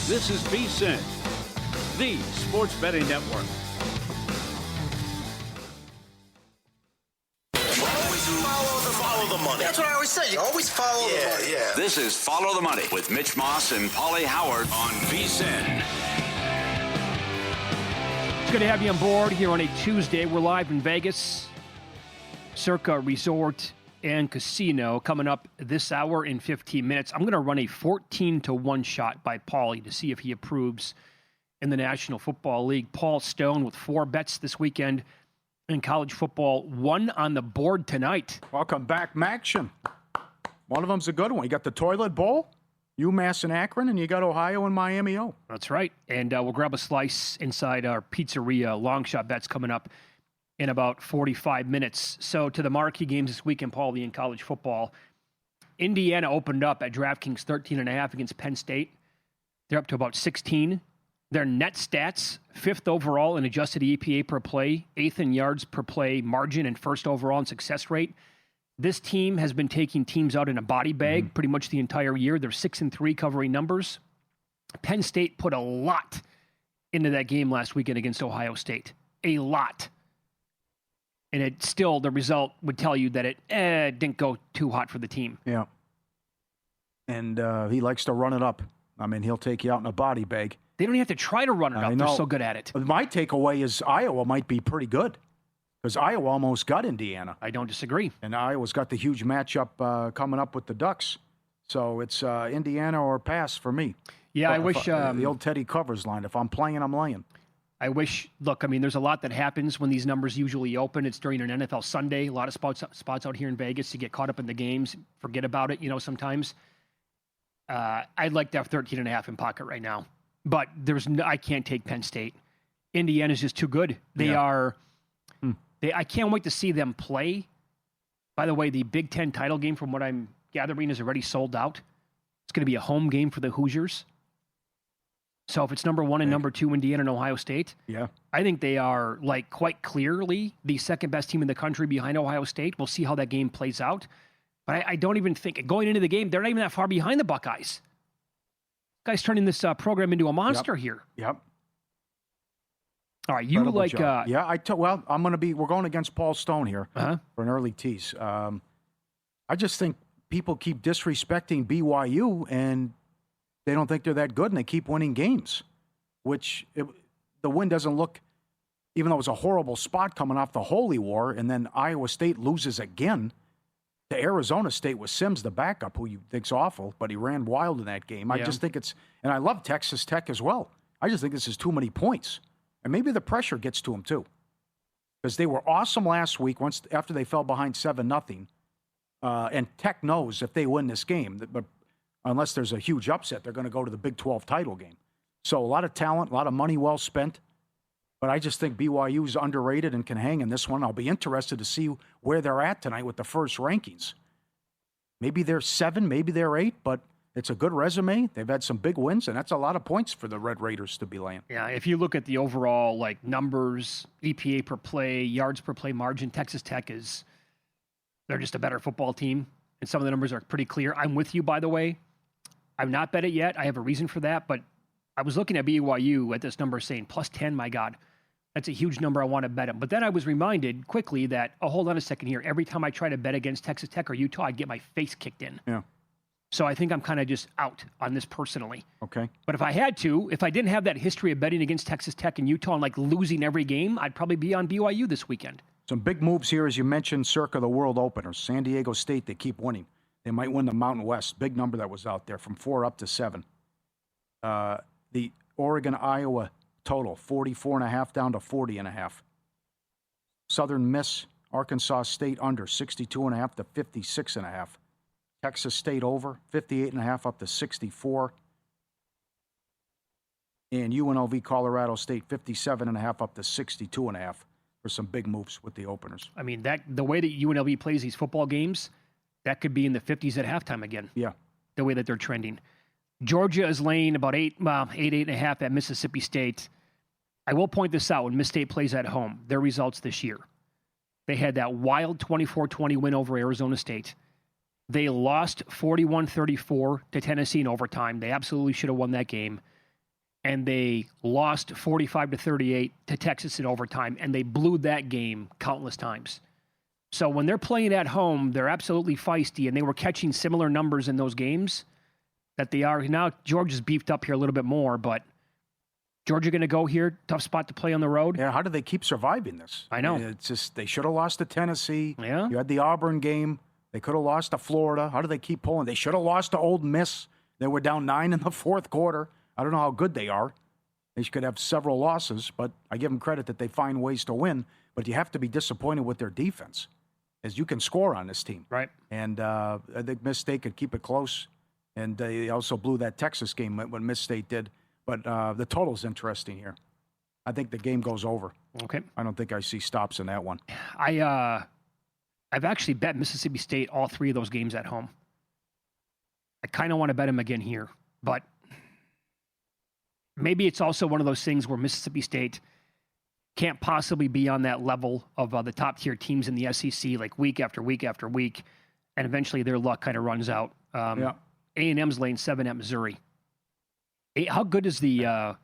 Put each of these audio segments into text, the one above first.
This is VSiN, the sports betting network. Follow the money. That's what I always say. You always follow the money. Yeah. This is Follow the Money with Mitch Moss and Pauly Howard On VSiN. It's good to have you on board here on a Tuesday. We're live in Vegas, Circa Resort and Casino, coming up this hour in 15 minutes. I'm going to run a 14-1 shot by Pauly to see if he approves in the National Football League. Paul Stone with 4 bets this weekend in college football, 1 on the board tonight. Welcome back, Maction. One of them's a good one. You got the Toilet Bowl, UMass and Akron, and you got Ohio and Miami O. That's right. And we'll grab a slice inside our pizzeria long shot bets coming up in about 45 minutes. So to the marquee games this weekend, Pauly, in college football. Indiana opened up at DraftKings 13.5 against Penn State. They're up to about 16. Their net stats, 5th overall in adjusted EPA per play, 8th in yards per play margin, and 1st overall in success rate. This team has been taking teams out in a body bag pretty much the entire year. They're 6-3 covering numbers. Penn State put a lot into that game last weekend against Ohio State. A lot. And it still, the result would tell you that it didn't go too hot for the team. Yeah. And he likes to run it up. I mean, he'll take you out in a body bag. They don't even have to try to run it up. They're so good at it. My takeaway is Iowa might be pretty good because Iowa almost got Indiana. I don't disagree. And Iowa's got the huge matchup coming up with the Ducks. So it's Indiana or pass for me. Yeah, I wish... the old Teddy Covers line. If I'm playing, I'm laying. I wish... Look, I mean, there's a lot that happens when these numbers usually open. It's during an NFL Sunday. A lot of spots out here in Vegas to get caught up in the games. Forget about it, sometimes. I'd like to have 13.5 in pocket right now. But I can't take Penn State. Indiana's just too good. They are. I can't wait to see them play. By the way, the Big Ten title game, from what I'm gathering, is already sold out. It's going to be a home game for the Hoosiers. So if it's number 1 and number 2, Indiana and Ohio State, I think they are quite clearly the second best team in the country behind Ohio State. We'll see how that game plays out. But I don't even think going into the game, they're not even that far behind the Buckeyes. Guy's turning this program into a monster here. Yep. All right, you incredible job. We're going against Paul Stone here for an early tease. I just think people keep disrespecting BYU and they don't think they're that good and they keep winning games, the win doesn't look, even though it was a horrible spot coming off the Holy War, and then Iowa State loses again to Arizona State with Sims, the backup, who you think's awful, but he ran wild in that game. I just think and I love Texas Tech as well. I just think this is too many points. And maybe the pressure gets to them too. Because they were awesome last week after they fell behind 7-0. And Tech knows if they win this game, but unless there's a huge upset, they're going to go to the Big 12 title game. So a lot of talent, a lot of money well spent. But I just think BYU is underrated and can hang in this one. I'll be interested to see where they're at tonight with the first rankings. Maybe they're 7, maybe they're 8, but it's a good resume. They've had some big wins, and that's a lot of points for the Red Raiders to be laying. Yeah, if you look at the overall numbers, EPA per play, yards per play margin, Texas Tech they're just a better football team, and some of the numbers are pretty clear. I'm with you, by the way. I've not bet it yet. I have a reason for that, but I was looking at BYU at this number saying plus 10, my God. That's a huge number. I want to bet them. But then I was reminded quickly that, hold on a second here. Every time I try to bet against Texas Tech or Utah, I get my face kicked in. Yeah. So I think I'm kind of just out on this personally. Okay. But if I didn't have that history of betting against Texas Tech and Utah and losing every game, I'd probably be on BYU this weekend. Some big moves here, as you mentioned, circa the world openers. San Diego State, they keep winning. They might win the Mountain West. Big number that was out there, from 4 up to 7. The Oregon-Iowa total, 44.5 down to 40.5. Southern Miss, Arkansas State under, 62.5 to 56.5. Texas State over, 58.5 up to 64. And UNLV Colorado State, 57.5 up to 62.5 for some big moves with the openers. I mean, the way that UNLV plays these football games, that could be in the 50s at halftime again. Yeah. The way that they're trending. Georgia is laying about 8.5 at Mississippi State. I will point this out when Miss State plays at home, their results this year. They had that wild 24-20 win over Arizona State. They lost 41-34 to Tennessee in overtime. They absolutely should have won that game. and they lost 45-38 to Texas in overtime, and they blew that game countless times. So when they're playing at home, they're absolutely feisty, and they were catching similar numbers in those games that they are. Now Georgia's beefed up here a little bit more, but Georgia going to go here, tough spot to play on the road. Yeah, how do they keep surviving this? I know. It's just they should have lost to Tennessee. Yeah. You had the Auburn game. They could have lost to Florida. How do they keep pulling? They should have lost to Ole Miss. They were down 9 in the fourth quarter. I don't know how good they are. They could have several losses, but I give them credit that they find ways to win. But you have to be disappointed with their defense, as you can score on this team. Right. And I think Miss State could keep it close. And they also blew that Texas game when Miss State did. But the total's interesting here. I think the game goes over. Okay. I don't think I see stops in that one. I've actually bet Mississippi State all 3 of those games at home. I kind of want to bet them again here, but maybe it's also one of those things where Mississippi State can't possibly be on that level of the top tier teams in the SEC, like week after week after week, and eventually their luck kind of runs out. A&M's laying 7 at Missouri. How good is the? Well,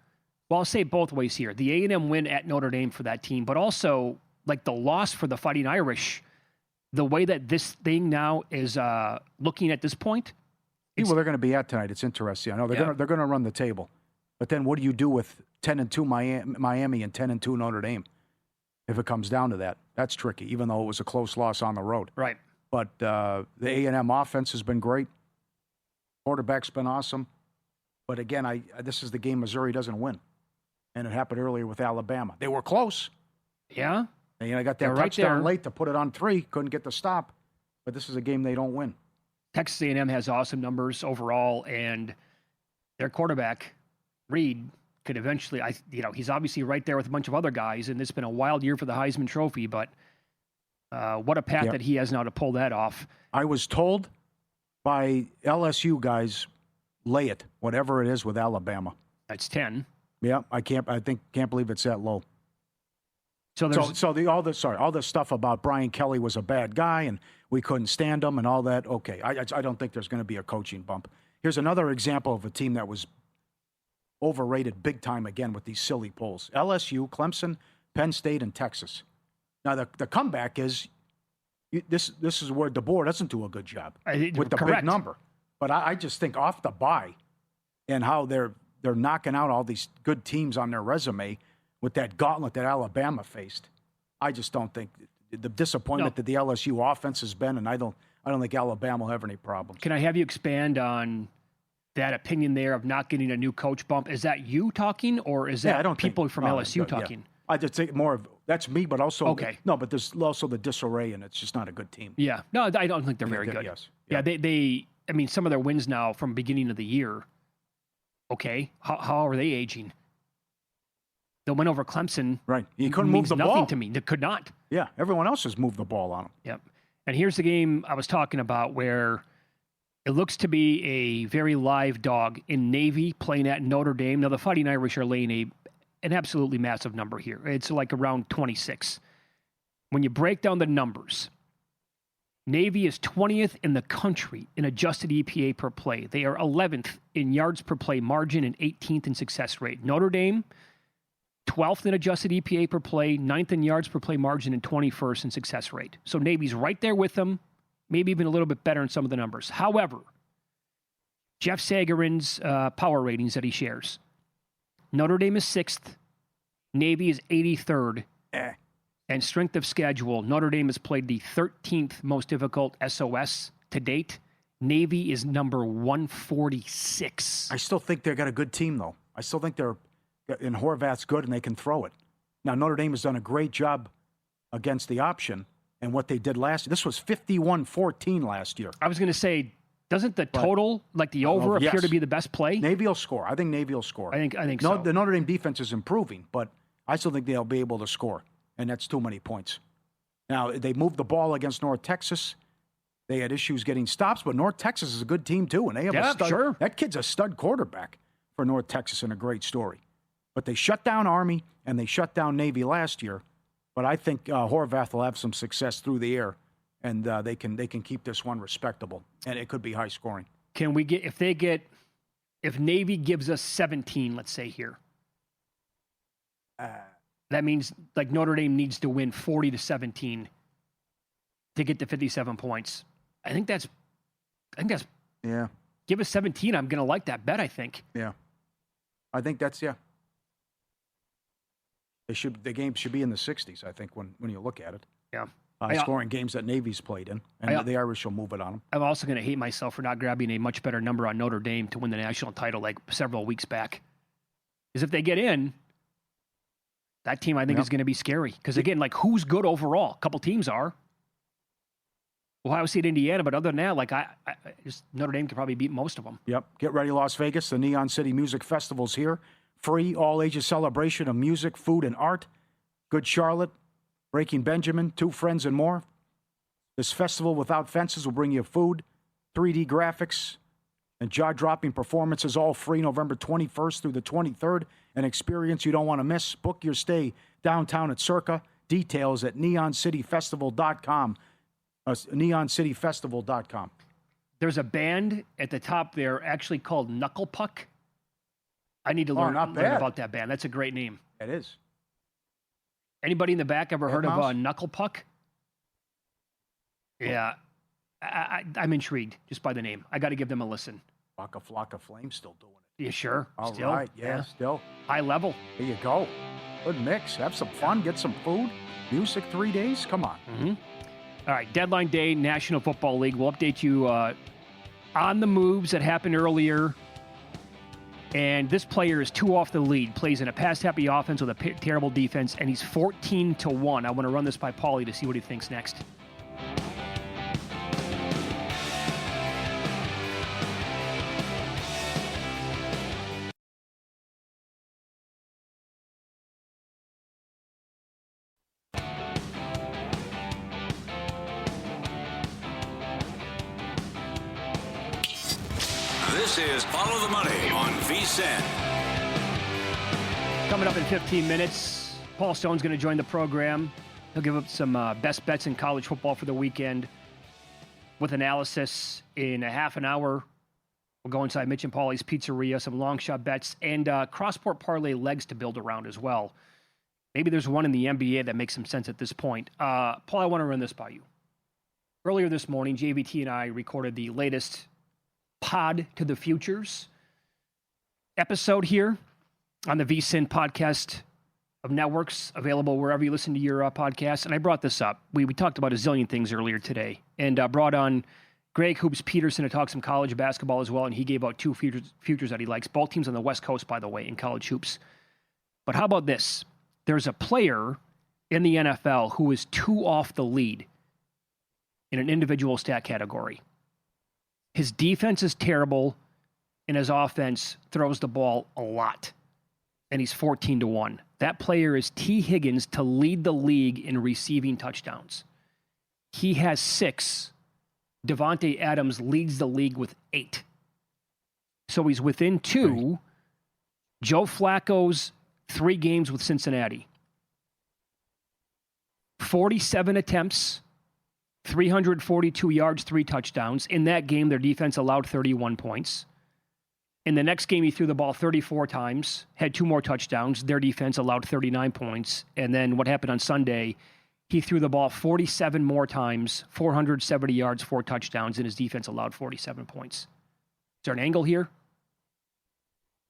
I'll say both ways here. The A&M win at Notre Dame for that team, but also like the loss for the Fighting Irish. The way that this thing now is looking at this point. Well, they're going to be at tonight. It's interesting. I know they're going to run the table, but then what do you do with 10-2 Miami and 10-2 Notre Dame? If it comes down to that, that's tricky. Even though it was a close loss on the road, right? But the A&M offense has been great. Quarterback's been awesome. But again, this is the game Missouri doesn't win, and it happened earlier with Alabama. They were close. Yeah. And I got that touchdown late to put it on 3. Couldn't get the stop. But this is a game they don't win. Texas A&M has awesome numbers overall, and their quarterback, Reed, could eventually, he's obviously right there with a bunch of other guys, and it's been a wild year for the Heisman Trophy, but what a path that he has now to pull that off. I was told by LSU guys, lay it, whatever it is with Alabama. That's 10. Yeah, I can't believe it's that low. So all the stuff about Brian Kelly was a bad guy and we couldn't stand him and all that. Okay, I don't think there's going to be a coaching bump. Here's another example of a team that was overrated big time again with these silly polls: LSU, Clemson, Penn State, and Texas. Now the comeback is this is where DeBoer doesn't do a good job with the big number. But I just think off the bye and how they're knocking out all these good teams on their resume with that gauntlet that Alabama faced. I just don't think the disappointment that the LSU offense has been, and I don't think Alabama will have any problems. Can I have you expand on that opinion there of not getting a new coach bump? Is that you talking, or is that people from LSU talking? Yeah. I just think more of that's me, but also no, but there's also the disarray, and it's just not a good team. Yeah, no, I don't think they're very good. Yes, they. I mean, some of their wins now from beginning of the year. Okay, how are they aging? The win over Clemson, right? You couldn't move the nothing ball to me. They could not. Yeah, everyone else has moved the ball on them. Yep. And here's the game I was talking about where it looks to be a very live dog in Navy playing at Notre Dame. Now the Fighting Irish are laying an absolutely massive number here. It's like around 26. When you break down the numbers, Navy is 20th in the country in adjusted EPA per play. They are 11th in yards per play margin and 18th in success rate. Notre Dame, 12th in adjusted EPA per play, 9th in yards per play margin, and 21st in success rate. So Navy's right there with them, maybe even a little bit better in some of the numbers. However, Jeff Sagarin's power ratings that he shares. Notre Dame is 6th. Navy is 83rd. And strength of schedule, Notre Dame has played the 13th most difficult SOS to date. Navy is number 146. I still think they've got a good team, though. I still think and Horvath's good and they can throw it. Now, Notre Dame has done a great job against the option and what they did last year. This was 51-14 last year. I was going to say, doesn't the total, like the over, appear to be the best play? Navy will score. I think Navy will score. I think so. The Notre Dame defense is improving, but I still think they'll be able to score, and that's too many points. Now, they moved the ball against North Texas. They had issues getting stops, but North Texas is a good team, too, and they have a stud. Sure. That kid's a stud quarterback for North Texas and a great story. But they shut down Army, and they shut down Navy last year. But I think Horvath will have some success through the air, and they can keep this one respectable, and it could be high scoring. Can we get, if they get If Navy gives us 17, let's say here, that means like Notre Dame needs to win 40-17 to get to 57 points. I think that's Yeah. give us 17. I'm going to like that bet, I think. Yeah. I think that's, yeah. The game should be in the 60s, I think, when you look at it. Yeah. Scoring games that Navy's played in, and the Irish will move it on them. I'm also going to hate myself for not grabbing a much better number on Notre Dame to win the national title like several weeks back. Because if they get in, that team I think is going to be scary. Because again, like who's good overall? A couple teams are. Ohio State, Indiana, but other than that, like I just Notre Dame could probably beat most of them. Yep. Get ready, Las Vegas. The Neon City Music Festival's here. Free, all-ages celebration of music, food, and art. Good Charlotte, Breaking Benjamin, Two Friends, and more. This festival without fences will bring you food, 3D graphics, and jaw-dropping performances, all free November 21st through the 23rd. An experience you don't want to miss. Book your stay downtown at Circa. Details at neoncityfestival.com. neoncityfestival.com. There's a band at the top there actually called Knuckle Puck. I need to learn about that band. That's a great name. It is. Anybody in the back ever heard Mouse? of Knuckle Puck? Yeah. I'm intrigued just by the name. I got to give them a listen. Flocka Flame still doing it. Yeah, sure. All Still? right. Yeah, still. High level. There you go. Good mix. Have some fun. Get some food. Music 3 days. Come on. Mm-hmm. All right. Deadline day, National Football League. We'll update you on the moves that happened earlier. And this player is 2 off the lead, plays in a pass-happy offense with a terrible defense, and he's 14-1. I want to run this by Pauly to see what he thinks next. This is Follow the Money on VSiN. Coming up in 15 minutes, Paul Stone's going to join the program. He'll give up some best bets in college football for the weekend with analysis in a half an hour. We'll go inside Mitch and Pauly's Pizzeria, some long shot bets, and crossport parlay legs to build around as well. Maybe there's one in the NBA that makes some sense at this point. Paul, I want to run this by you. Earlier this morning, JVT and I recorded the latest Pod to the Futures episode here on the VSiN podcast of networks, available wherever you listen to your podcasts. And I brought this up. We talked about a zillion things earlier today, and brought on Greg Hoops Peterson to talk some college basketball as well, and he gave out 2 futures that he likes. Both teams on the West Coast, by the way, in college hoops. But how about this? There's a player in the NFL who is 2 off the lead in an individual stat category. His defense is terrible, and his offense throws the ball a lot. And he's 14-1. That player is T. Higgins to lead the league in receiving touchdowns. He has 6. Devontae Adams leads the league with 8. So he's within 2. Right. Joe Flacco's 3 games with Cincinnati. 47 attempts. 342 yards, 3 touchdowns. In that game, their defense allowed 31 points. In the next game, he threw the ball 34 times, had 2 more touchdowns. Their defense allowed 39 points. And then what happened on Sunday, he threw the ball 47 more times, 470 yards, 4 touchdowns, and his defense allowed 47 points. Is there an angle here?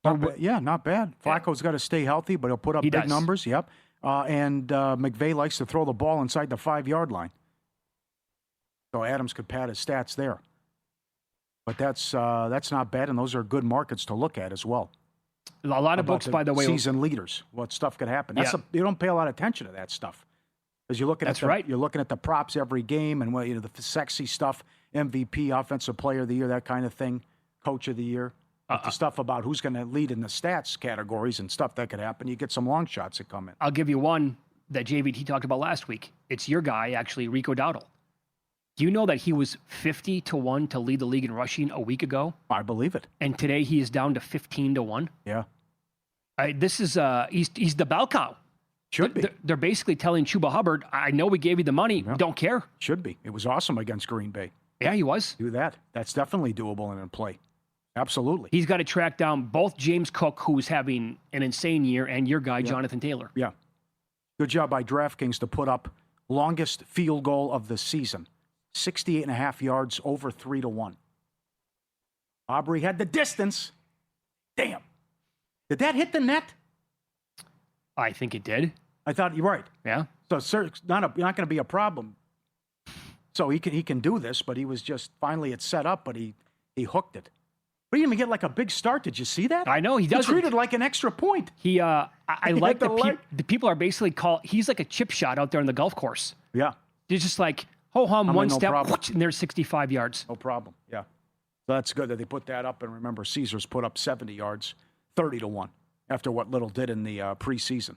Not bad. Flacco's got to stay healthy, but he'll put up big numbers. Yep. And McVay likes to throw the ball inside the 5-yard line. So Adams could pad his stats there. But that's not bad, and those are good markets to look at as well. A lot of books, by the way. Season leaders, what stuff could happen. You don't pay a lot of attention to that stuff. Because you're looking you're looking at the props every game and the sexy stuff, MVP, Offensive Player of the Year, that kind of thing, Coach of the Year. The stuff about who's going to lead in the stats categories and stuff that could happen. You get some long shots that come in. I'll give you one that JVT talked about last week. It's your guy, actually, Rico Dowdle. Do you know that he was 50-1 to lead the league in rushing a week ago? I believe it. And today he is down to 15-1. Yeah. This is he's the bell cow. Should be. They're basically telling Chuba Hubbard, I know we gave you the money. Yeah. Don't care. Should be. It was awesome against Green Bay. Yeah, he was. Do that. That's definitely doable and in play. Absolutely. He's got to track down both James Cook, who's having an insane year, and your guy, Jonathan Taylor. Yeah. Good job by DraftKings to put up longest field goal of the season. 68.5 yards, over 3-1. Aubrey had the distance. Damn. Did that hit the net? I think it did. I thought you're right. Yeah. So sir, it's not going to be a problem. So he can do this, but he was just finally it's set up, but he hooked it. But he didn't even get like a big start. Did you see that? I know he does. He treated like an extra point. I like the the people are basically he's like a chip shot out there in the golf course. Yeah. He's just like ho-hum, one no step, problem. and there's 65 yards. No problem. Yeah. So that's good that they put that up. And remember, Caesars put up 70 yards, 30-1 after what Little did in the preseason.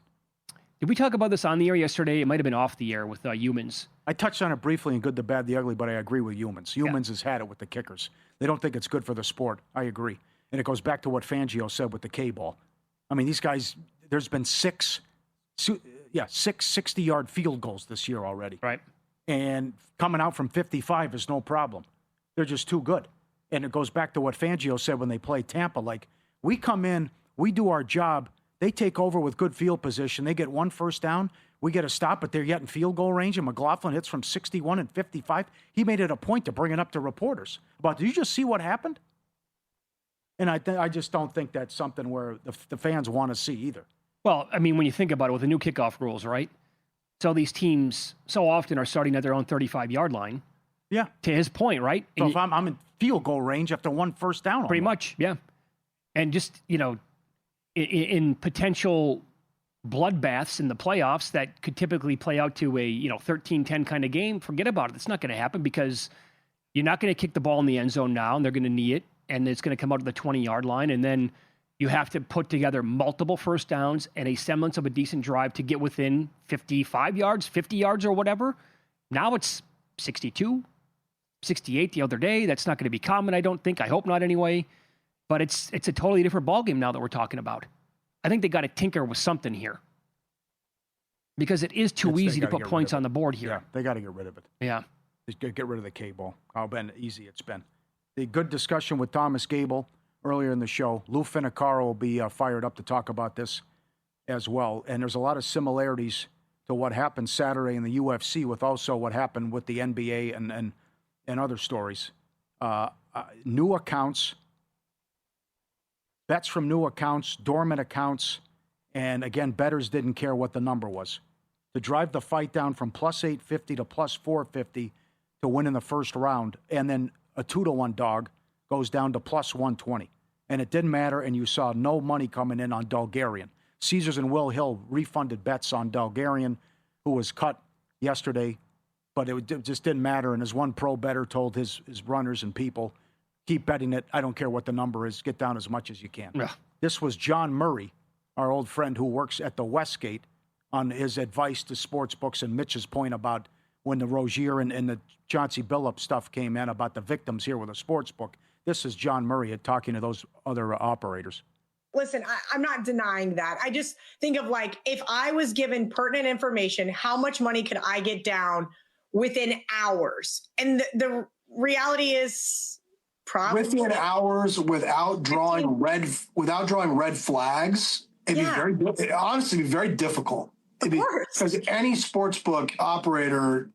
Did we talk about this on the air yesterday? It might have been off the air with humans. I touched on it briefly in Good, the Bad, the Ugly, but I agree with humans. Humans has had it with the kickers. They don't think it's good for the sport. I agree. And it goes back to what Fangio said with the K-ball. I mean, these guys, there's been six 60-yard field goals this year already. Right. And coming out from 55 is no problem. They're just too good. And it goes back to what Fangio said when they played Tampa. Like, we come in, we do our job, they take over with good field position, they get one first down, we get a stop, but they're yet in field goal range, and McLaughlin hits from 61 and 55. He made it a point to bring it up to reporters. But did you just see what happened? And I just don't think that's something where the fans want to see either. Well, I mean, when you think about it, with the new kickoff rules, right? So these teams so often are starting at their own 35-yard line. Yeah. To his point, right? So if I'm in field goal range after one first down. Pretty much, yeah. And just, in potential bloodbaths in the playoffs that could typically play out to a 13-10 kind of game, forget about it. It's not going to happen because you're not going to kick the ball in the end zone now, and they're going to knee it, and it's going to come out to the 20-yard line, and then you have to put together multiple first downs and a semblance of a decent drive to get within 55 yards, 50 yards or whatever. Now it's 62, 68 the other day. That's not going to be common, I don't think. I hope not anyway. But it's a totally different ballgame now that we're talking about. I think they got to tinker with something here. Because it is too easy to put points on the board here. Yeah, they got to get rid of it. Yeah. Just get rid of the K-ball. How easy it's been. The good discussion with Thomas Gable earlier in the show. Lou Finicaro will be fired up to talk about this as well. And there's a lot of similarities to what happened Saturday in the UFC with also what happened with the NBA and other stories. New accounts, bets from new accounts, dormant accounts, and again, bettors didn't care what the number was. To drive the fight down from plus 850 to plus 450 to win in the first round, and then a 2-1 dog goes down to plus 120. And it didn't matter, and you saw no money coming in on Bulgarian. Caesars and Will Hill refunded bets on Bulgarian, who was cut yesterday, but it just didn't matter. And as one pro bettor told his runners and people, keep betting it. I don't care what the number is. Get down as much as you can. Yeah. This was John Murray, our old friend who works at the Westgate, on his advice to sports books and Mitch's point about when the Rozier and the Chauncey Billups stuff came in about the victims here with a sports book. This is John Murray talking to those other operators. Listen, I'm not denying that. I just think of like, if I was given pertinent information, how much money could I get down within hours? And the reality is probably within hours without drawing red flags. It'd honestly be very difficult. Because any sportsbook operator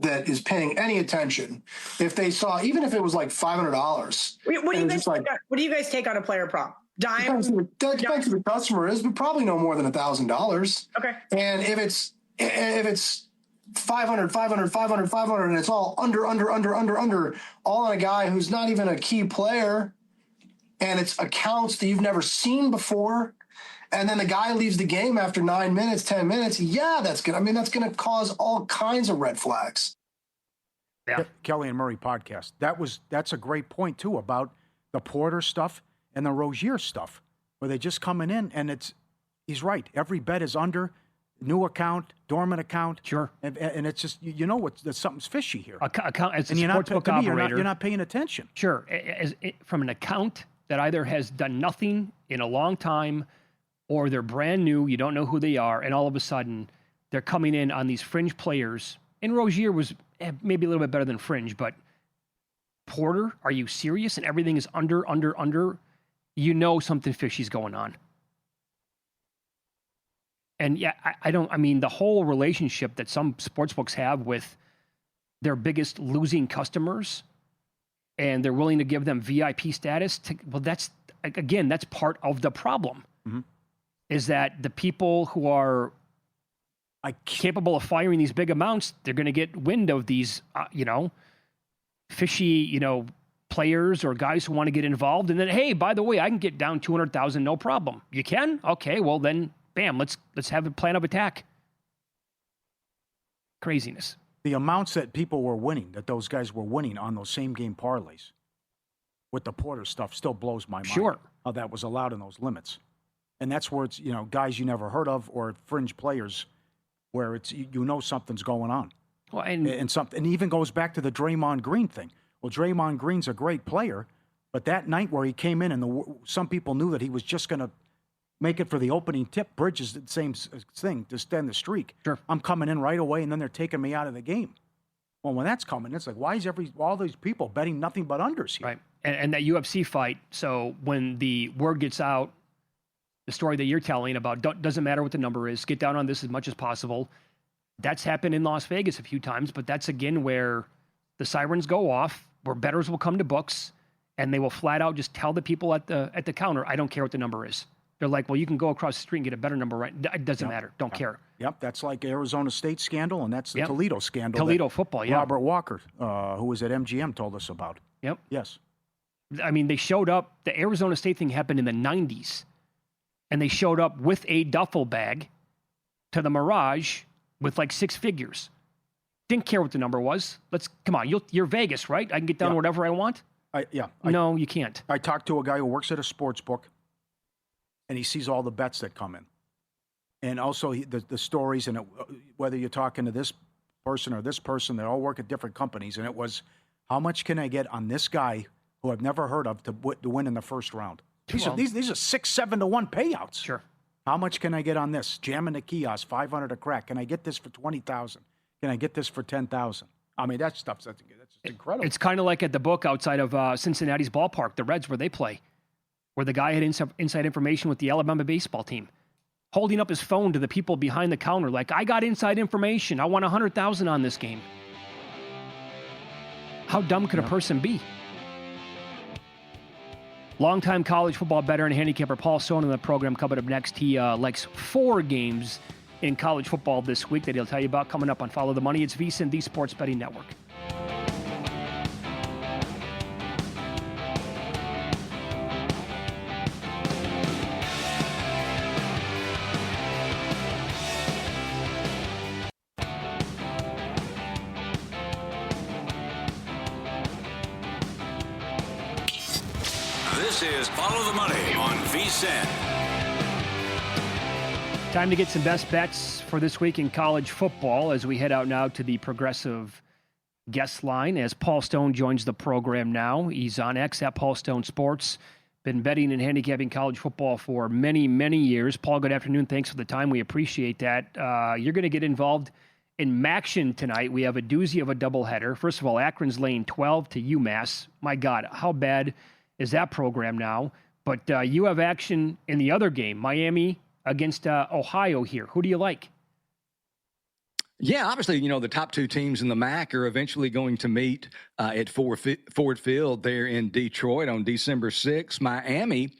that is paying any attention, if they saw, even if it was like $500, what do you guys take on a player prop? Dime? Depends who the customer is, but probably no more than $1,000. Okay. And if it's 500, and it's all under, all on a guy who's not even a key player, and it's accounts that you've never seen before, and then the guy leaves the game after 9 minutes, 10 minutes, that's going to cause all kinds of red flags. Yeah. Kelly and Murray podcast. That's a great point too about the Porter stuff and the Rozier stuff, where they just coming in and he's right. Every bet is under. New account, dormant account. Sure. And it's just, something's fishy here. Account as a and sportsbook operator. You're not paying attention. Sure. From an account that either has done nothing in a long time or they're brand new, you don't know who they are, and all of a sudden they're coming in on these fringe players. And Rozier was maybe a little bit better than fringe, but Porter, are you serious? And everything is under. You know something fishy's going on. And yeah, I mean, the whole relationship that some sportsbooks have with their biggest losing customers, and they're willing to give them VIP status, that's part of the problem. Mm-hmm. Is that the people who are capable of firing these big amounts, they're going to get wind of these, fishy, players or guys who want to get involved. And then, hey, by the way, I can get down 200,000, no problem. You can? Okay, well then, bam, let's have a plan of attack. Craziness. The amounts that people were winning, that those guys were winning on those same game parlays with the Porter stuff still blows my mind. Sure. How that was allowed in those limits. And that's where it's, guys you never heard of or fringe players where it's, something's going on. Well, and it even goes back to the Draymond Green thing. Well, Draymond Green's a great player, but that night where he came in and some people knew that he was just going to make it for the opening tip, Bridges did the same thing to extend the streak. Sure. I'm coming in right away, and then they're taking me out of the game. Well, when that's coming, it's like, why is all these people betting nothing but unders here? Right. And that UFC fight, so when the word gets out, the story that you're telling about, doesn't matter what the number is, get down on this as much as possible. That's happened in Las Vegas a few times, but that's again where the sirens go off, where bettors will come to books, and they will flat out just tell the people at the counter, I don't care what the number is. They're like, well, you can go across the street and get a better number, right? It doesn't matter. Don't care. Yep, that's like Arizona State scandal, and that's the Toledo scandal. Toledo football, yeah. Robert Walker, who was at MGM, told us about. Yep. Yes. I mean, they showed up. The Arizona State thing happened in the 90s, and they showed up with a duffel bag to the Mirage with like 6 figures. Didn't care what the number was. Come on, you're Vegas, right? I can get down to whatever I want? No, you can't. I talked to a guy who works at a sports book, and he sees all the bets that come in. And also the stories, and whether you're talking to this person or this person, they all work at different companies. And it was, how much can I get on this guy who I've never heard of to win in the first round? These are 6-7 to 1 payouts. Sure. How much can I get on this? Jamming the kiosk, 500 a crack. Can I get this for 20,000? Can I get this for 10,000? I mean, that's just incredible. It's kind of like at the book outside of Cincinnati's ballpark, the Reds, where they play, where the guy had inside information with the Alabama baseball team, holding up his phone to the people behind the counter, like, I got inside information. I want 100,000 on this game. How dumb could a person be? Longtime college football bettor and handicapper Paul Stone in the program coming up next. He likes 4 games in college football this week that he'll tell you about coming up on Follow the Money. It's VSiN, the Sports Betting Network. This is Follow the Money on VSiN. Time to get some best bets for this week in college football as we head out now to the Progressive guest line as Paul Stone joins the program now. He's on X at Paul Stone Sports. Been betting and handicapping college football for many, many years. Paul, good afternoon. Thanks for the time. We appreciate that. You're going to get involved in Maction tonight. We have a doozy of a doubleheader. First of all, Akron's laying 12 to UMass. My God, how bad is that program now? But you have action in the other game, Miami against Ohio here. Who do you like? Yeah, obviously, the top 2 teams in the MAC are eventually going to meet at Ford Field there in Detroit on December 6th. Miami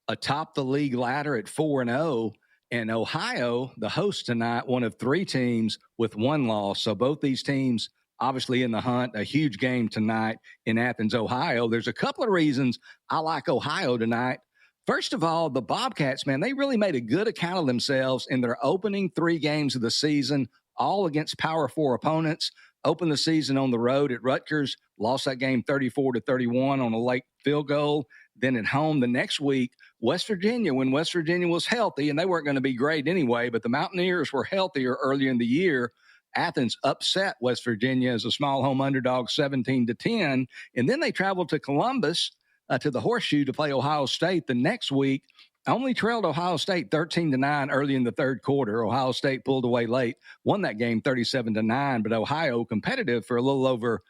atop the league ladder at 4-0, and Ohio, the host tonight, one of 3 teams with 1 loss. So both these teams obviously in the hunt. A huge game tonight in Athens, Ohio. There's a couple of reasons I like Ohio tonight. First of all, the Bobcats, man, they really made a good account of themselves in their opening 3 games of the season, all against Power 4 opponents. Opened the season on the road at Rutgers, lost that game 34-31 on a late field goal. Then at home the next week, West Virginia, when West Virginia was healthy, and they weren't going to be great anyway, but the Mountaineers were healthier earlier in the year. Athens upset West Virginia as a small home underdog 17-10. And then they traveled to Columbus to the Horseshoe to play Ohio State the next week. Only trailed Ohio State 13-9 early in the third quarter. Ohio State pulled away late, won that game 37-9, but Ohio competitive for a little over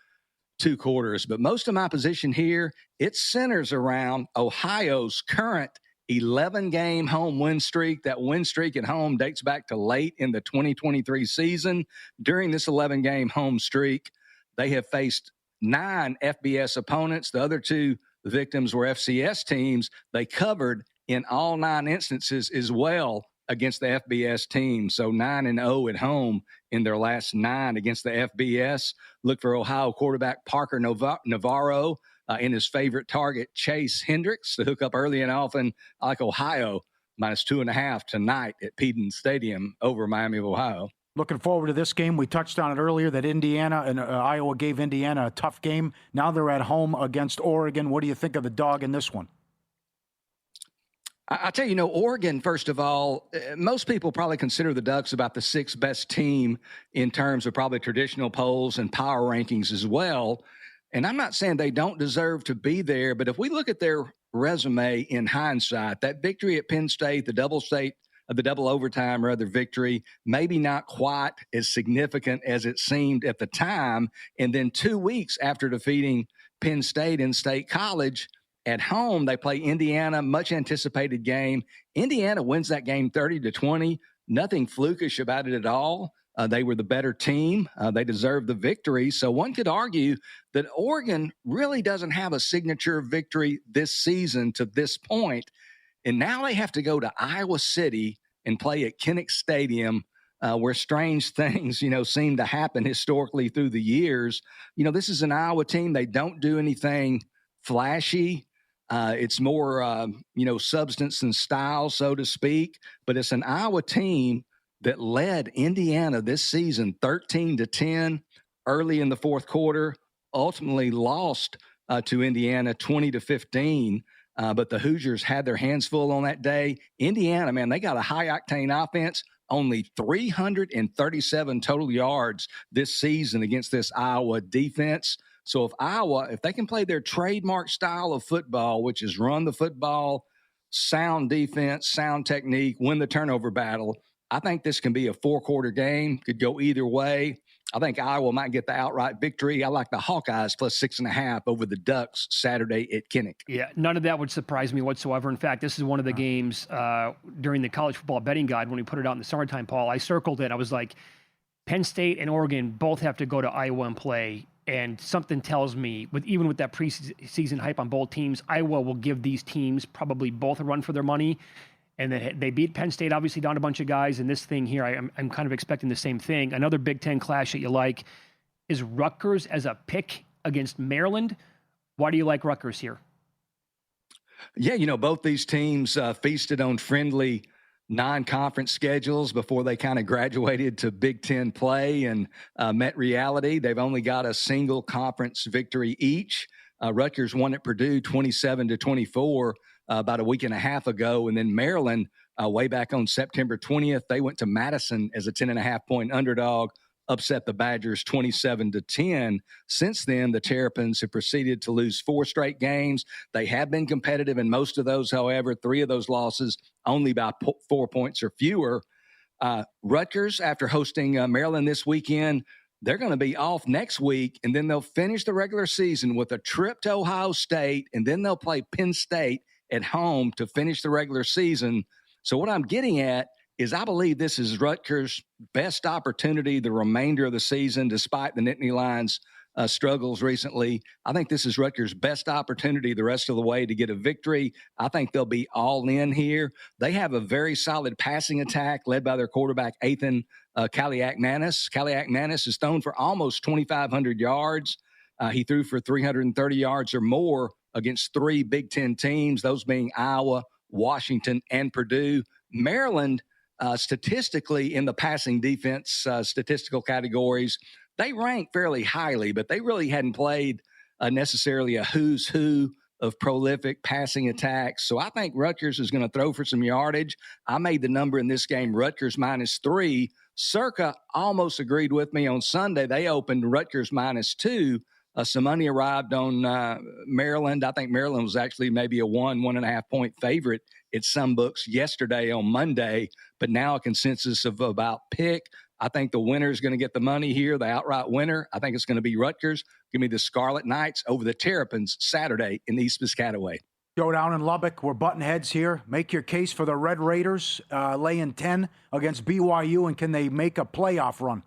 2 quarters. But most of my position here, it centers around Ohio's current 11-game home win streak. That win streak at home dates back to late in the 2023 season. During this 11-game home streak, they have faced 9 FBS opponents. The other 2 victims were FCS teams. They covered in all 9 instances as well against the FBS team. So 9-0 at home in their last 9 against the FBS. Look for Ohio quarterback Parker Navarro and his favorite target, Chase Hendricks, to hook up early and often. I like Ohio -2.5 tonight at Peden Stadium over Miami of Ohio. Looking forward to this game. We touched on it earlier that Indiana and Iowa gave Indiana a tough game. Now they're at home against Oregon. What do you think of the dog in this one? I tell you, Oregon, first of all, most people probably consider the Ducks about the 6th best team in terms of probably traditional polls and power rankings as well. And I'm not saying they don't deserve to be there, but if we look at their resume in hindsight, that victory at Penn State, the double overtime victory, maybe not quite as significant as it seemed at the time. And then 2 weeks after defeating Penn State in State College, at home, they play Indiana, much anticipated game. Indiana wins that game 30-20. Nothing flukish about it at all. They were the better team. They deserved the victory. So one could argue that Oregon really doesn't have a signature victory this season to this point. And now they have to go to Iowa City and play at Kinnick Stadium, where strange things, seem to happen historically through the years. This is an Iowa team. They don't do anything flashy. It's more, substance and style, so to speak. But it's an Iowa team that led Indiana this season 13-10 early in the fourth quarter, ultimately lost to Indiana 20-15. But the Hoosiers had their hands full on that day. Indiana, man, they got a high-octane offense, only 337 total yards this season against this Iowa defense. So if they can play their trademark style of football, which is run the football, sound defense, sound technique, win the turnover battle, I think this can be a 4-quarter game. Could go either way. I think Iowa might get the outright victory. I like the Hawkeyes plus 6.5 over the Ducks Saturday at Kinnick. Yeah, none of that would surprise me whatsoever. In fact, this is one of the games during the college football betting guide when we put it out in the summertime, Paul. I circled it. I was like, Penn State and Oregon both have to go to Iowa and play. And something tells me, even with that preseason hype on both teams, Iowa will give these teams probably both a run for their money. And they beat Penn State, obviously down a bunch of guys. And this thing here, I'm kind of expecting the same thing. Another Big Ten clash that you like is Rutgers as a pick against Maryland. Why do you like Rutgers here? Yeah, both these teams feasted on friendly non-conference schedules before they kind of graduated to Big Ten play and met reality. They've only got a single conference victory each. Rutgers won at Purdue 27-24 about a week and a half ago. And then Maryland, way back on September 20th, they went to Madison as a 10.5-point underdog, upset the Badgers 27-10. Since then, the Terrapins have proceeded to lose 4 straight games. They have been competitive in most of those. However, 3 of those losses only by 4 points or fewer. Rutgers, after hosting Maryland this weekend, they're going to be off next week, and then they'll finish the regular season with a trip to Ohio State, and then they'll play Penn State at home to finish the regular season. So what I'm getting at is I believe this is Rutgers' best opportunity the remainder of the season, despite the Nittany Lions' struggles recently. I think this is Rutgers' best opportunity the rest of the way to get a victory. I think they'll be all in here. They have a very solid passing attack led by their quarterback, Ethan Kaliakmanis. Kaliakmanis has thrown for almost 2,500 yards. He threw for 330 yards or more against 3 Big Ten teams, those being Iowa, Washington, and Purdue. Maryland, statistically in the passing defense statistical categories, they rank fairly highly, but they really hadn't played necessarily a who's who of prolific passing attacks. So I think Rutgers is going to throw for some yardage. I made the number in this game, Rutgers -3. Circa almost agreed with me on Sunday. They opened Rutgers -2. Some money arrived on Maryland. I think Maryland was actually maybe a 1.5 point favorite at some books yesterday on Monday, but now a consensus of about pick. I think the winner is going to get the money here, the outright winner. I think it's going to be Rutgers. Give me the Scarlet Knights over the Terrapins Saturday in East Piscataway. Go down in Lubbock. We're button heads here. Make your case for the Red Raiders laying 10 against BYU, and can they make a playoff run?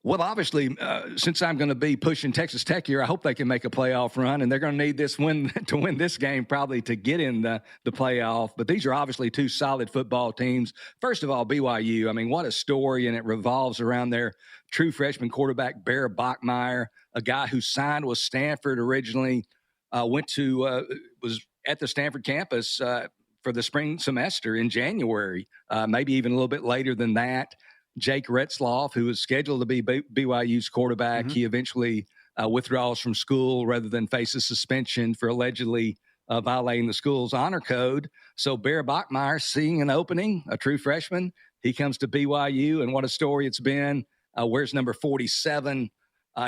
Well, obviously, since I'm going to be pushing Texas Tech here, I hope they can make a playoff run, and they're going to need this win to win this game probably to get in the playoff. But these are obviously two solid football teams. First of all, BYU, I mean, what a story, and it revolves around their true freshman quarterback, Bear Bachmeier, a guy who signed with Stanford originally, was at the Stanford campus for the spring semester in January, maybe even a little bit later than that. Jake Retzloff, who was scheduled to be BYU's quarterback, he eventually withdraws from school rather than faces suspension for allegedly violating the school's honor code. So Bear Bachmeier, seeing an opening, a true freshman, he comes to BYU, and what a story it's been. Wears number 47.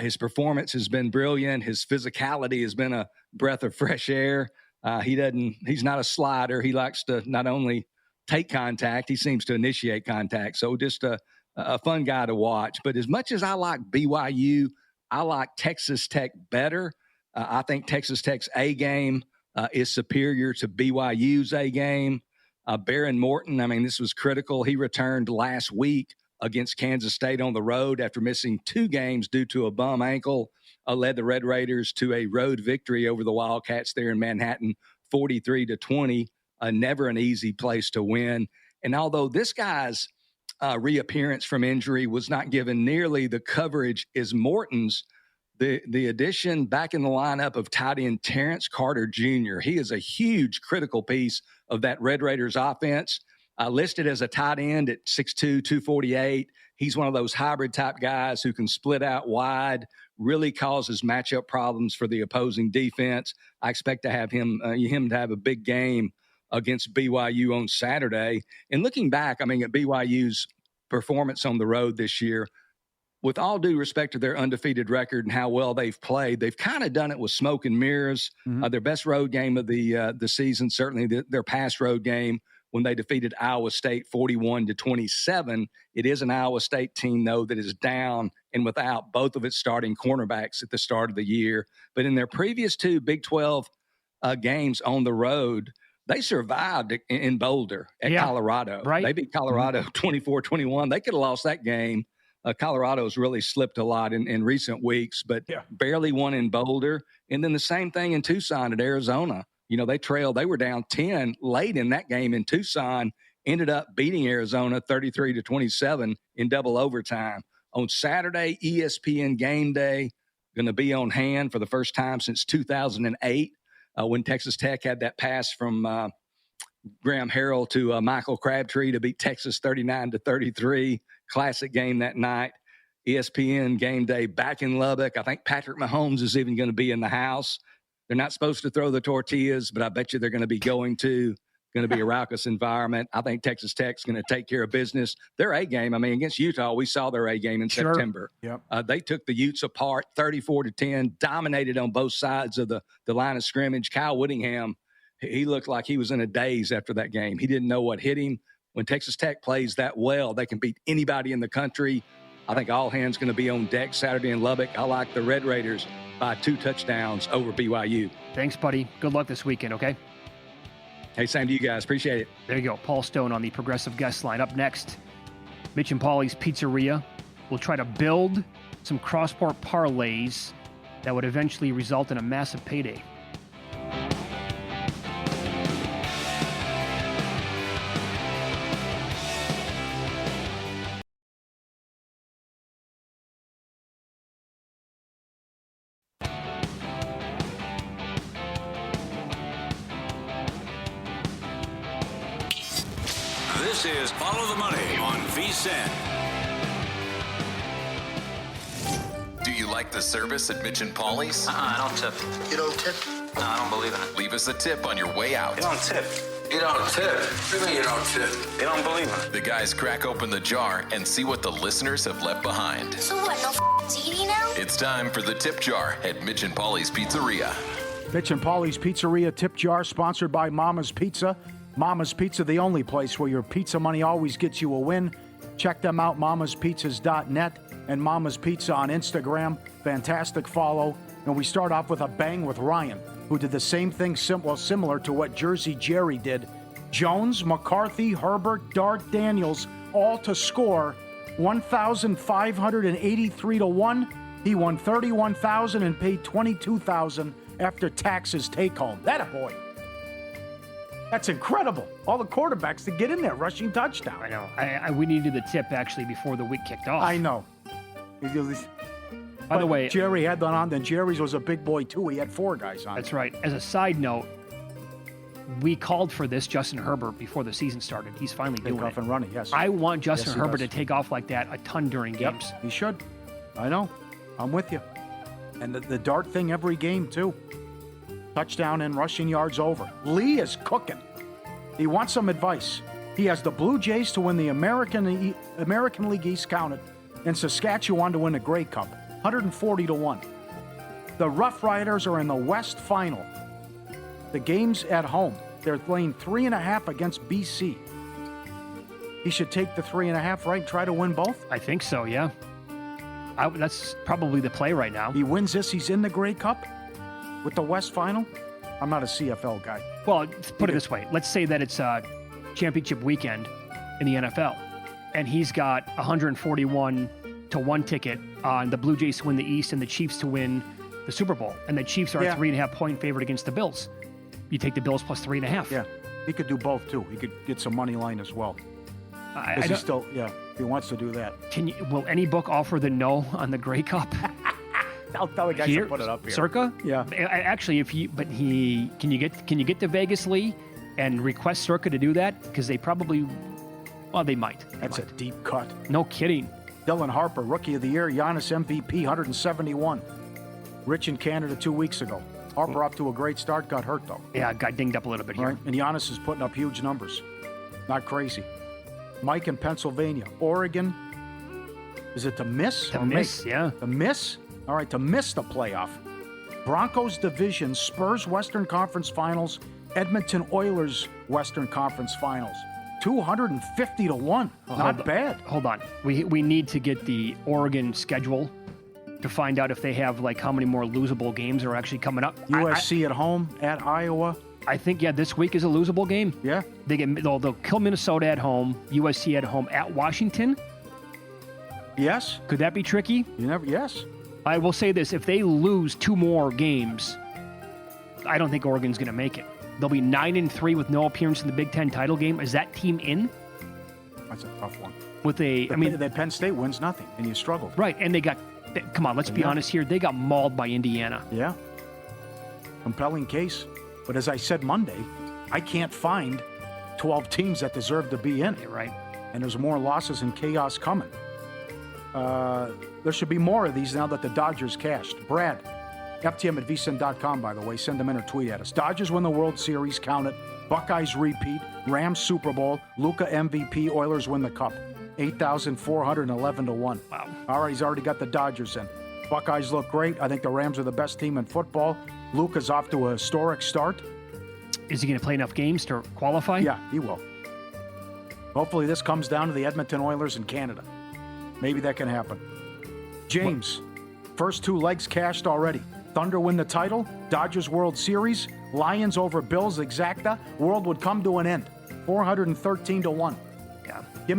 His performance has been brilliant. His physicality has been a breath of fresh air. He's not a slider. He likes to not only take contact, he seems to initiate contact. So just a fun guy to watch. But as much as I like BYU, I like Texas Tech better. I think Texas Tech's A game is superior to BYU's A game. Baron Morton, I mean, this was critical. He returned last week against Kansas State on the road after missing 2 games due to a bum ankle, led the Red Raiders to a road victory over the Wildcats there in Manhattan, 43-20. Never an easy place to win. And although this guy's reappearance from injury was not given nearly the coverage as Morton's, the addition back in the lineup of tight end Terrence Carter Jr., he is a huge critical piece of that Red Raiders offense. Listed as a tight end at 6'2", 248. He's one of those hybrid type guys who can split out wide, really causes matchup problems for the opposing defense. I expect to have him to have a big game against BYU on Saturday. And looking back, I mean, at BYU's performance on the road this year, with all due respect to their undefeated record and how well they've played, they've kind of done it with smoke and mirrors. Their best road game of the season, certainly their past road game, when they defeated Iowa State 41-27. It is an Iowa State team, though, that is down and without both of its starting cornerbacks at the start of the year. But in their previous 2 Big 12 games on the road, they survived in Boulder at Colorado. Right. They beat Colorado 24-21. They could have lost that game. Colorado's really slipped a lot in recent weeks, but barely won in Boulder. And then the same thing in Tucson at Arizona. You know, they were down 10 late in that game in Tucson, ended up beating Arizona 33-27 in double overtime. On Saturday, ESPN Game Day, going to be on hand for the first time since 2008, when Texas Tech had that pass from Graham Harrell to Michael Crabtree to beat Texas 39-33. Classic game that night. ESPN Game Day back in Lubbock. I think Patrick Mahomes is even going to be in the house. They're not supposed to throw the tortillas, but I bet you they're going to be going to be a raucous environment. I think Texas Tech's going to take care of business. Their A game, I mean, against Utah, we saw their A game in September. They took the Utes apart 34-10, dominated on both sides of the line of scrimmage. Kyle Whittingham, he looked like he was in a daze after that game. He didn't know what hit him. When Texas Tech plays that well, they can beat anybody in the country. I think all hands going to be on deck Saturday in Lubbock. I like the Red Raiders by 2 touchdowns over BYU. Thanks, buddy. Good luck this weekend, okay? Hey, same to you guys. Appreciate it. There you go. Paul Stone on the Progressive Guest line. Up next, Mitch and Pauly's Pizzeria will try to build some cross-sport parlays that would eventually result in a massive payday. This is Follow the Money on VSiN. Do you like the service at Mitch and Pauly's? I don't tip. You don't tip? No, I don't believe in it. Leave us a tip on your way out. You don't tip. You don't tip. What do you mean you don't tip? You don't believe in it. The guys crack open the jar and see what the listeners have left behind. So what, no TV now? It's time for the tip jar at Mitch and Pauly's Pizzeria. Mitch and Pauly's Pizzeria tip jar, sponsored by Mama's Pizza. Mama's Pizza, the only place where your pizza money always gets you a win. Check them out, mamaspizzas.net and Mama's Pizza on Instagram. Fantastic follow. And we start off with a bang with Ryan, who did the same thing similar to what Jersey Jerry did. Jones, McCarthy, Herbert, Dart, Daniels, all to score 1,583 to 1. He won 31,000 and paid 22,000 after taxes take home. That a boy. That's incredible. All the quarterbacks to get in there, rushing touchdown. I know. We needed the tip actually before the week kicked off. I know. By the way, Jerry had that on. Then Jerry's was a big boy too. He had 4 guys on. That's right. As a side note, we called for this Justin Herbert before the season started. He's finally doing off it. and running. Yes. I want Justin Herbert does. to take off like that a ton during games. He should. I know. I'm with you. And the Dart thing every game too. Touchdown and rushing yards over. Lee is cooking. He wants some advice. He has the Blue Jays to win the American League East, count it, and Saskatchewan to win the Grey Cup, 140 to 1. The Rough Riders are in the West Final. The game's at home. They're playing 3.5 against BC. He should take the 3.5, right, and try to win both? I think so, yeah. That's probably the play right now. He wins this, he's in the Grey Cup with the West Final? I'm not a CFL guy. Well, put it this way. Let's say that it's a championship weekend in the NFL, and he's got 141 to 1 ticket on the Blue Jays to win the East and the Chiefs to win the Super Bowl, and the Chiefs are a 3.5 point favorite against the Bills. You take the Bills plus 3.5. Yeah, he could do both too. He could get some money line as well. If he wants to do that. Will any book offer the no on the Grey Cup? I'll tell the guys to put it up here. Circa? Yeah. Actually, can you get to Vegas, Lee, and request Circa to do that? Because they probably, they might. That's a deep cut. No kidding. Dylan Harper, Rookie of the Year. Giannis MVP, 171. Rich in Canada 2 weeks ago. Harper off to a great start, got hurt though. Yeah, got dinged up a little bit here. Right. And Giannis is putting up huge numbers. Not crazy. Mike in Pennsylvania. Oregon, is it to miss? To miss, yeah. To miss? All right, to miss the playoff. Broncos division, Spurs Western Conference Finals, Edmonton Oilers Western Conference Finals. 250 to 1. Not bad. Hold on. We need to get the Oregon schedule to find out if they have how many more losable games are actually coming up. USC at home, at Iowa. I think this week is a losable game. Yeah. They'll kill Minnesota at home, USC at home, at Washington. Yes. Could that be tricky? Yes. I will say this: if they lose 2 more games, I don't think Oregon's going to make it. They'll be 9-3 with no appearance in the Big Ten title game. Is that team in? That's a tough one. That Penn State wins nothing, and you struggled. Right, and they got. Come on, let's be honest here. They got mauled by Indiana. Yeah. Compelling case, but as I said Monday, I can't find 12 teams that deserve to be in. You're right. And there's more losses and chaos coming. There should be more of these now that the Dodgers cashed. Brad, FTM at vsin.com, by the way. Send them in or tweet at us. Dodgers win the World Series, count it. Buckeyes repeat. Rams Super Bowl. Luka MVP. Oilers win the Cup. 8,411 to 1. Wow. All right, he's already got the Dodgers in. Buckeyes look great. I think the Rams are the best team in football. Luka's off to a historic start. Is he going to play enough games to qualify? Yeah, he will. Hopefully this comes down to the Edmonton Oilers in Canada. Maybe that can happen. James, first 2 legs cashed already. Thunder win the title. Dodgers World Series. Lions over Bills exacta. World would come to an end. 413 to 1. Yeah. Give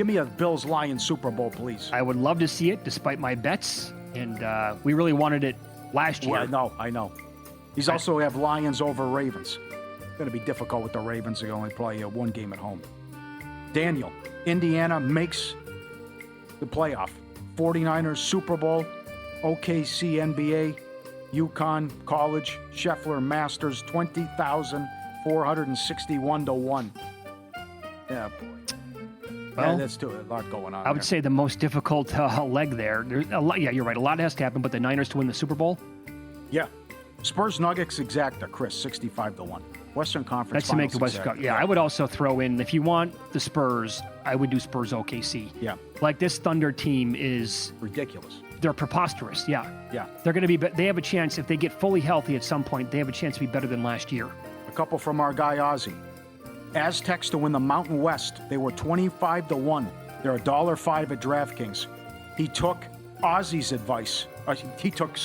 me a Bills Lions Super Bowl, please. I would love to see it, despite my bets, and we really wanted it last year. Well, I know. He's also have Lions over Ravens. It's going to be difficult with the Ravens. They only play 1 game at home. Daniel, Indiana makes the playoff. 49ers Super Bowl, OKC NBA, UConn College, Scheffler Masters, 20,461 to 1. Yeah, boy. Well, that's a lot going on. I would say the most difficult leg there. There's a lot. Yeah, you're right. A lot has to happen, but the Niners to win the Super Bowl. Yeah. Spurs Nuggets exacta, Chris, 65 to 1. Western Conference. That's to make the Western Conference. Yeah, I would also throw in, if you want the Spurs, I would do Spurs OKC. Yeah. This Thunder team is ridiculous. They're preposterous. Yeah. Yeah. They're going to be. They have a chance if they get fully healthy at some point. They have a chance to be better than last year. A couple from our guy Ozzy. Aztecs to win the Mountain West. They were 25-1. They're $1.05 at DraftKings. He took Ozzy's advice. He took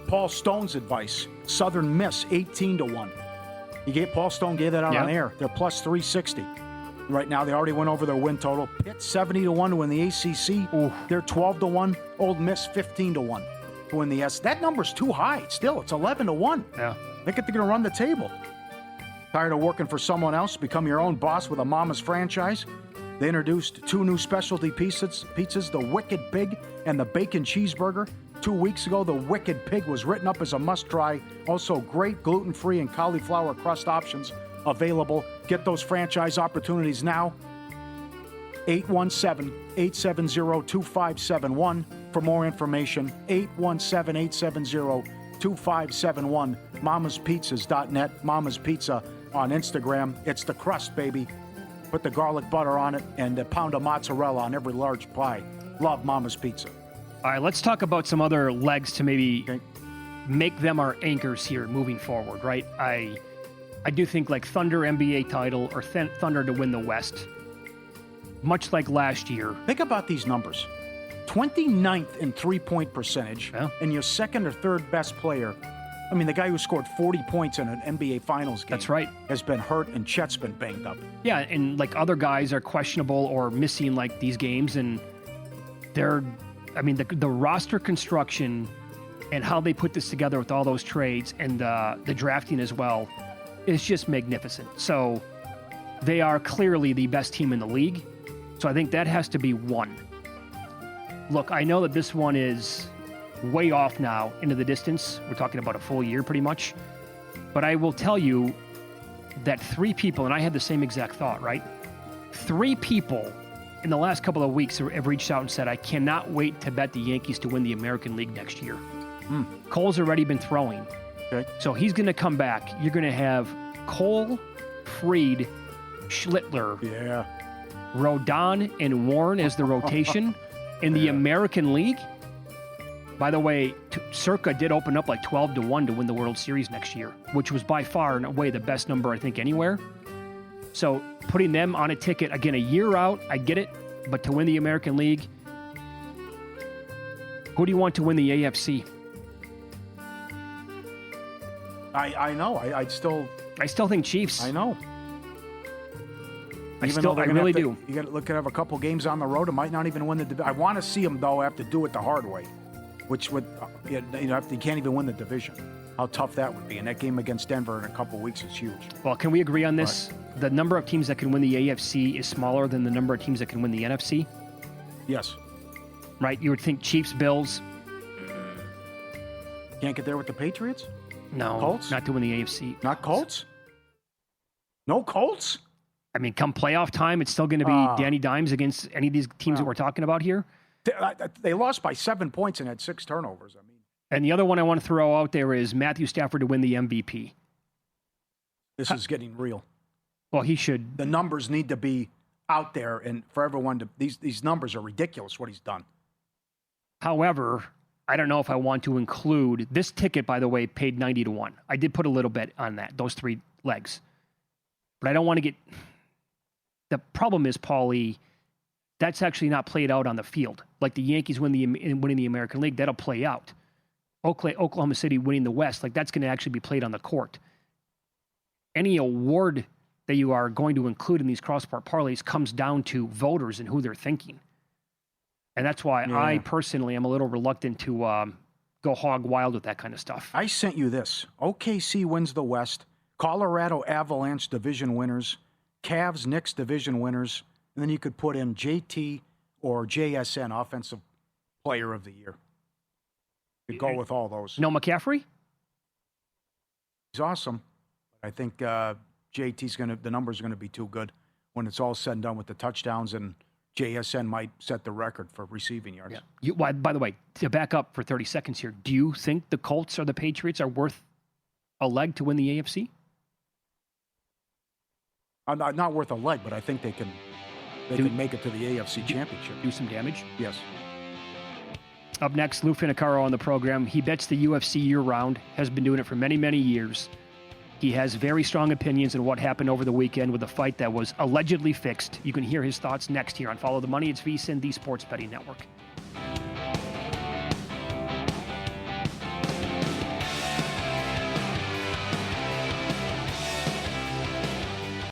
Paul Stone's advice. Southern Miss, 18-1. Paul Stone gave that out on air. They're plus 360. Right now, they already went over their win total. Pitt, 70-1 to win the ACC. Ooh. They're 12-1. Old Miss, 15-1 to win the S. That number's too high. Still, it's 11-1. Yeah. They think they're going to run the table. Tired of working for someone else? Become your own boss with a Mama's franchise? They introduced 2 new specialty pizzas, the Wicked Pig and the Bacon Cheeseburger. 2 weeks ago, the Wicked Pig was written up as a must-try. Also, great gluten-free and cauliflower crust options available. Get those franchise opportunities now. 817-870-2571 for more information. 817-870-2571. MamasPizzas.net. Mama's Pizza on Instagram. It's the crust, baby. Put the garlic butter on it and a pound of mozzarella on every large pie. Love Mama's Pizza. All right, let's talk about some other legs to maybe make them our anchors here moving forward, right? I do think like Thunder NBA title or Thunder to win the West, much like last year. Think about these numbers. 29th in three-point percentage, and your second or third best player, I mean, the guy who scored 40 points in an NBA Finals game. That's right. Has been hurt, and Chet's been banged up. Yeah, and like other guys are questionable or missing like these games, and they're, I mean, the roster construction and how they put this together with all those trades and the drafting as well is just magnificent. So they are clearly the best team in the league. So I think that has to be one. Look, I know that this one is way off now into the distance. We're talking about a full year pretty much. But I will tell you that 3 people, and I had the same exact thought, right? 3 people in the last couple of weeks have reached out and said, I cannot wait to bet the Yankees to win the American League next year. Cole's already been throwing. Okay. So he's going to come back. You're going to have Cole, Fried, Schlittler, Rodon, and Warren as the rotation in the American League. By the way, Circa did open up like 12-1 to win the World Series next year, which was by far and away the best number, I think, anywhere. So putting them on a ticket, again, a year out, I get it, but to win the American League, who do you want to win the AFC? I know. I still think Chiefs. I know. I really do. You got to look at have a couple games on the road. It might not even win the division. I want to see them though have to do it the hard way, which would if they can't even win the division, how tough that would be. And that game against Denver in a couple of weeks is huge. Well, can we agree on this? Right. The number of teams that can win the AFC is smaller than the number of teams that can win the NFC. Yes. Right. You would think Chiefs, Bills. Can't get there with the Patriots. No, Colts? Not to win the AFC. Not Colts? No Colts? I mean, come playoff time, it's still going to be Danny Dimes against any of these teams that we're talking about here. They lost by 7 points and had 6 turnovers. I mean, and the other one I want to throw out there is Matthew Stafford to win the MVP. This is getting real. Well, he should. The numbers need to be out there, and for everyone to these numbers are ridiculous. What he's done. However, I don't know if I want to include this ticket. By the way, paid 90-1. I did put a little bit on that, those 3 legs, but I don't want to get. The problem is, Pauly, that's actually not played out on the field. Like the Yankees winning the American League, that'll play out. Oklahoma City winning the West, like that's going to actually be played on the court. Any award that you are going to include in these cross-sport parlays comes down to voters and who they're thinking. And that's why I personally am a little reluctant to go hog wild with that kind of stuff. I sent you this. OKC wins the West. Colorado Avalanche division winners. Cavs, Knicks division winners, and then you could put in JT or JSN, Offensive Player of the Year. You could go with all those. No McCaffrey? He's awesome. I think JT's the numbers are going to be too good when it's all said and done with the touchdowns, and JSN might set the record for receiving yards. Yeah. By the way, to back up for 30 seconds here, do you think the Colts or the Patriots are worth a leg to win the AFC? Not worth a leg, but I think they can make it to the AFC Championship. Do some damage? Yes. Up next, Lou Finicaro on the program. He bets the UFC year-round, has been doing it for many, many years. He has very strong opinions on what happened over the weekend with a fight that was allegedly fixed. You can hear his thoughts next here on Follow the Money. It's VSiN, the Sports Betting Network.